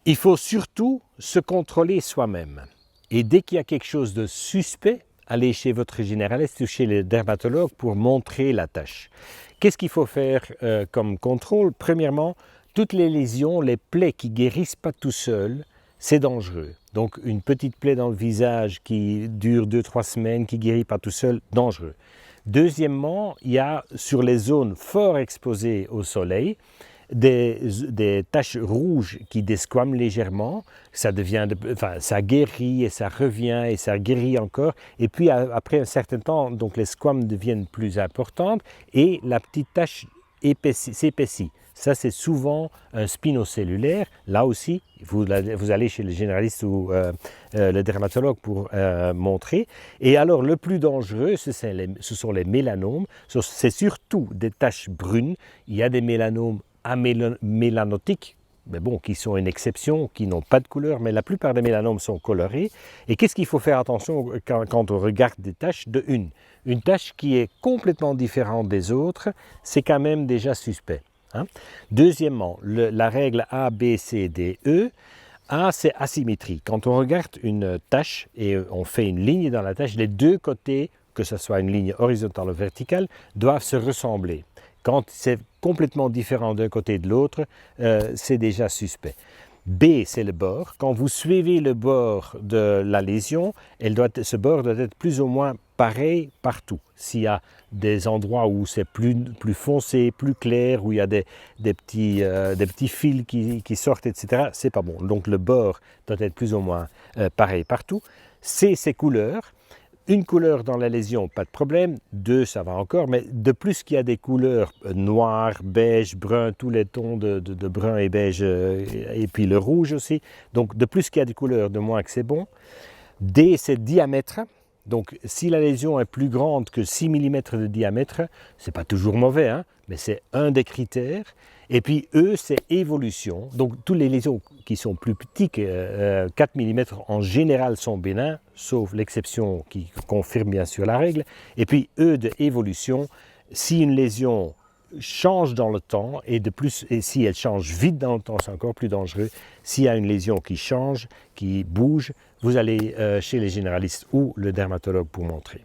Il faut surtout se contrôler soi-même. Et dès qu'il y a quelque chose de suspect, allez chez votre généraliste ou chez le dermatologue pour montrer la tache. Qu'est-ce qu'il faut faire comme contrôle? Premièrement, toutes les lésions, les plaies qui ne guérissent pas tout seuls, c'est dangereux. Donc une petite plaie dans le visage qui dure 2-3 semaines, qui ne guérit pas tout seul, dangereux. Deuxièmement, il y a sur les zones fort exposées au soleil, des taches rouges qui desquament légèrement, ça guérit et ça revient et ça guérit encore. Et puis après un certain temps, donc les squames deviennent plus importantes et la petite tache s'épaissit. Ça, c'est souvent un spinocellulaire. Là aussi, vous allez chez le généraliste ou le dermatologue pour montrer. Et alors, le plus dangereux, ce sont les mélanomes. C'est surtout des taches brunes. Il y a des mélanomes amélanotiques, mais bon, qui sont une exception, qui n'ont pas de couleur, mais la plupart des mélanomes sont colorés. Et qu'est-ce qu'il faut faire attention quand on regarde des taches? Une tache qui est complètement différente des autres, c'est quand même déjà suspect. Hein? Deuxièmement, la règle A, B, C, D, E. A, c'est asymétrie. Quand on regarde une tache et on fait une ligne dans la tache, les deux côtés, que ce soit une ligne horizontale ou verticale, doivent se ressembler. Quand c'est complètement différent d'un côté et de l'autre, c'est déjà suspect. B, c'est le bord. Quand vous suivez le bord de la lésion, ce bord doit être plus ou moins pareil partout. S'il y a des endroits où c'est plus foncé, plus clair, où il y a des petits fils qui sortent, etc., c'est pas bon. Donc le bord doit être plus ou moins pareil partout. C, c'est couleur. Une couleur dans la lésion, pas de problème. Deux, ça va encore. Mais de plus qu'il y a des couleurs noir, beige, brun, tous les tons de brun et beige, et puis le rouge aussi. Donc de plus qu'il y a des couleurs, de moins que c'est bon. D, c'est diamètre. Donc si la lésion est plus grande que 6 mm de diamètre, c'est pas toujours mauvais, hein, mais c'est un des critères. Et puis E, c'est évolution. Donc toutes les lésions qui sont plus petites que 4 mm en général sont bénins, sauf l'exception qui confirme bien sûr la règle. Et puis E de évolution, si une lésion change dans le temps et de plus, et si elle change vite dans le temps, c'est encore plus dangereux. S'il y a une lésion qui change, qui bouge, vous allez chez les généralistes ou le dermatologue pour montrer.